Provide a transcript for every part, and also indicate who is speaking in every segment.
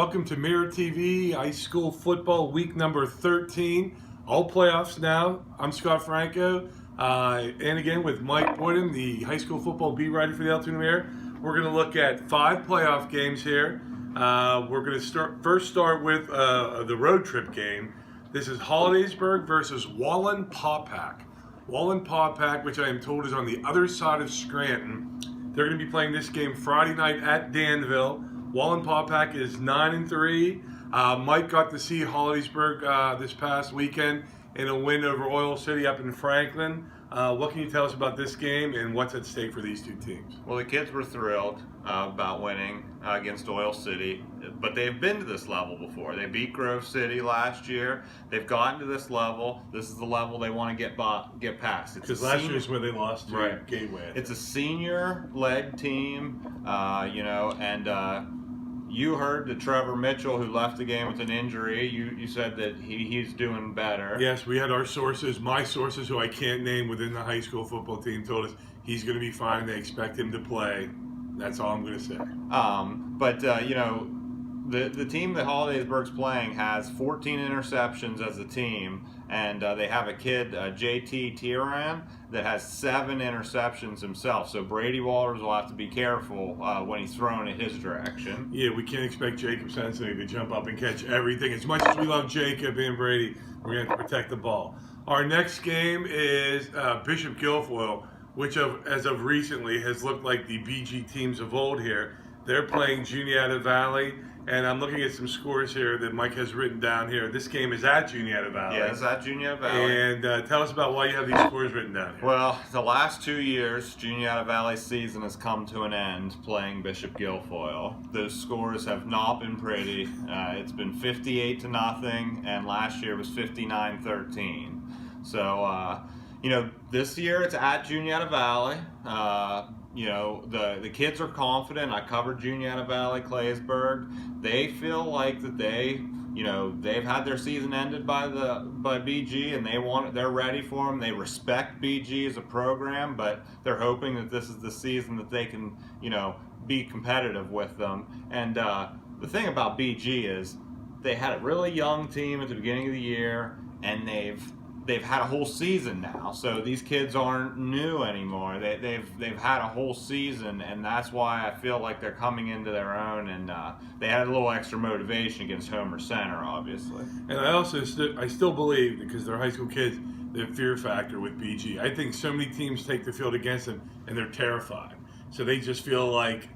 Speaker 1: welcome to Mirror TV, high school football week number 13. All playoffs now. I'm Scott Franco, and again with Mike Boytim, the high school football beat writer for the Altoona Mirror. We're going to look at 5 playoff games here. We're going to first start with the road trip game. This is Hollidaysburg versus Wallen-Paupack. Wallen-Paupack, which I am told is on the other side of Scranton. They're going to be playing this game Friday night at Danville. Wallen-Paupack is 9-3. Mike got to see Hollidaysburg this past weekend in a win over Oil City up in Franklin. What can you tell us about this game and what's at stake for these two teams?
Speaker 2: Well, the kids were thrilled about winning against Oil City, but they've been to this level before. They beat Grove City last year. They've gotten to this level. This is the level they want to get past.
Speaker 1: Because last year is where they lost to Gateway.
Speaker 2: It's a senior-led team, you heard that Trevor Mitchell, who left the game with an injury, you said that he's doing better.
Speaker 1: Yes, we had our sources, my sources, who I can't name within the high school football team, told us he's going to be fine. They expect him to play. That's all I'm going to say.
Speaker 2: The team that Hollidaysburg's playing has 14 interceptions as a team, and they have a kid, JT Tiran, that has 7 interceptions himself. So Brady Walters will have to be careful when he's thrown in his direction.
Speaker 1: Yeah, we can't expect Jacob Sensley to jump up and catch everything. As much as we love Jacob and Brady, we're going to have to protect the ball. Our next game is Bishop Guilfoyle, which as of recently has looked like the BG teams of old here. They're playing Juniata Valley. And I'm looking at some scores here that Mike has written down here. This game is at Juniata Valley.
Speaker 2: Yeah, it's at Juniata Valley.
Speaker 1: And tell us about why you have these scores written down here.
Speaker 2: Well, the last 2 years, Juniata Valley's season has come to an end playing Bishop Guilfoyle. Those scores have not been pretty. It's been 58-0, and last year was 59-13. So, this year it's at Juniata Valley. The kids are confident. I covered Juniata Valley, Claysburg. They feel like that they've had their season ended by BG, and they're ready for them. They respect BG as a program, but they're hoping that this is the season that they can, be competitive with them. And the thing about BG is they had a really young team at the beginning of the year, and they've had a whole season now, so these kids aren't new anymore. They've had a whole season, and that's why I feel like they're coming into their own, and they had a little extra motivation against Homer Center, obviously.
Speaker 1: And I still believe, because they're high school kids, the fear factor with BG. I think so many teams take the field against them, and they're terrified. So they just feel like,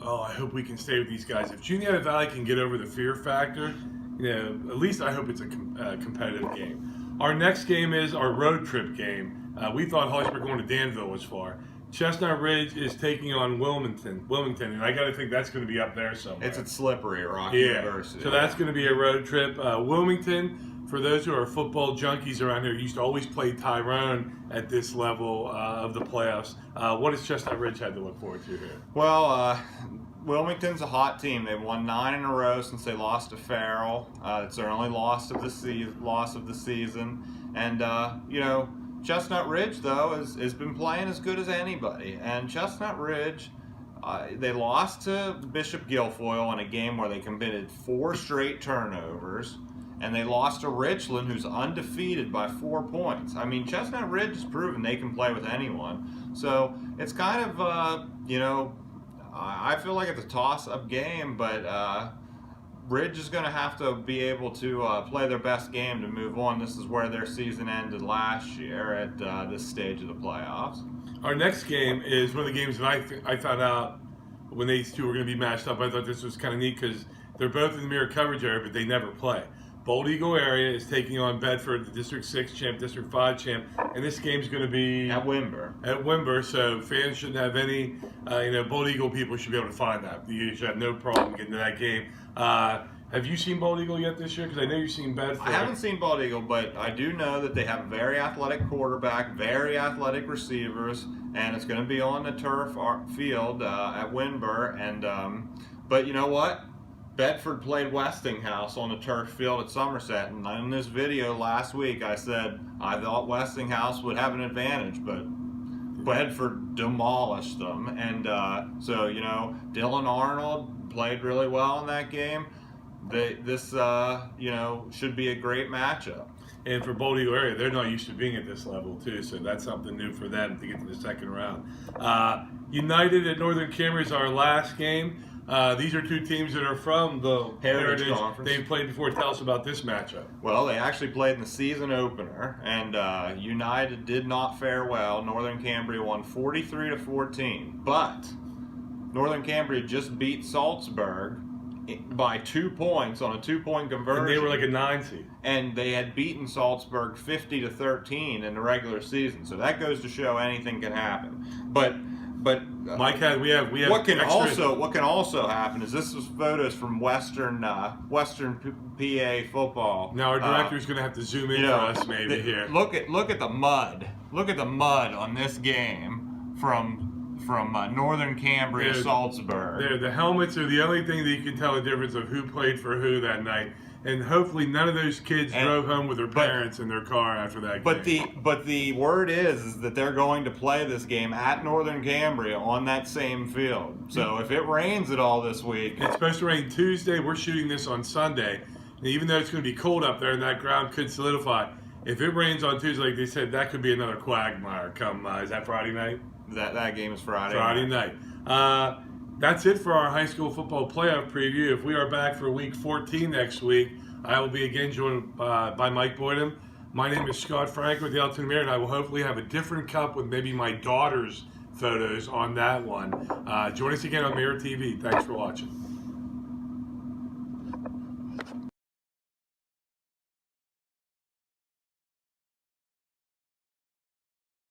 Speaker 1: oh, I hope we can stay with these guys. If Juniata Valley can get over the fear factor, at least I hope it's a competitive game. Our next game is our road trip game. We thought Hollidaysburg going to Danville was far. Chestnut Ridge is taking on Wilmington, and I got to think that's going to be up there somewhere.
Speaker 2: It's at Slippery at Rock University.
Speaker 1: So that's going to be a road trip. Wilmington, for those who are football junkies around here, used to always play Tyrone at this level of the playoffs. What does Chestnut Ridge have to look forward to here?
Speaker 2: Well, Wilmington's a hot team. They've won 9 in a row since they lost to Farrell. It's their only loss of the season. And Chestnut Ridge though has been playing as good as anybody. And Chestnut Ridge, they lost to Bishop Guilfoyle in a game where they committed 4 straight turnovers. And they lost to Richland, who's undefeated by 4 points. I mean, Chestnut Ridge has proven they can play with anyone. So it's kind of, I feel like it's a toss-up game, but Ridge is going to have to be able to play their best game to move on. This is where their season ended last year at this stage of the playoffs.
Speaker 1: Our next game is one of the games that I found out when these two were going to be matched up. I thought this was kind of neat because they're both in the mirror coverage area, but they never play. Bold Eagle area is taking on Bedford, the District 6 champ, District 5 champ, and this game's going to be
Speaker 2: at Wimber.
Speaker 1: At Wimber, so fans shouldn't have any, Bold Eagle people should be able to find that. You should have no problem getting to that game. Have you seen Bold Eagle yet this year? Because I know you've seen Bedford.
Speaker 2: I haven't seen Bold Eagle, but I do know that they have a very athletic quarterback, very athletic receivers, and it's going to be on the turf field at Wimber. And but you know what? Bedford played Westinghouse on the turf field at Somerset, and in this video last week I said I thought Westinghouse would have an advantage, but Bedford demolished them. And so Dylan Arnold played really well in that game. this should be a great matchup.
Speaker 1: And for Bold Eagle area, they're not used to being at this level too, so that's something new for them to get to the second round. United at Northern Cambria is our last game. These are two teams that are from the
Speaker 2: Heritage Conference.
Speaker 1: They've played before. Tell us about this matchup.
Speaker 2: Well, they actually played in the season opener, and United did not fare well. Northern Cambria won 43-14, but Northern Cambria just beat Salzburg by 2 points on a 2-point conversion.
Speaker 1: And they were like a 9 seed.
Speaker 2: And they had beaten Salzburg 50-13 in the regular season. So that goes to show anything can happen. But
Speaker 1: Mike we have
Speaker 2: what can
Speaker 1: extra.
Speaker 2: also happen is this was photos from Western PA football.
Speaker 1: Now our director's going to have to zoom in for us maybe here.
Speaker 2: Look at the mud. Look at the mud on this game from Northern Cambria, Salzburg.
Speaker 1: The helmets are the only thing that you can tell the difference of who played for who that night. And hopefully none of those kids drove home with their parents in their car after that game.
Speaker 2: But the word is that they're going to play this game at Northern Cambria on that same field. So if it rains at all this week,
Speaker 1: it's supposed to rain Tuesday. We're shooting this on Sunday. And even though it's going to be cold up there and that ground could solidify, if it rains on Tuesday, like they said, that could be another quagmire come, is that Friday night?
Speaker 2: That game is Friday
Speaker 1: night. That's it for our high school football playoff preview. If we are back for week 14 next week, I will be again joined by Mike Boytim. My name is Scott Franco with the Altoona Mirror, and I will hopefully have a different cup with maybe my daughter's photos on that one. Join us again on Mirror TV. Thanks for watching.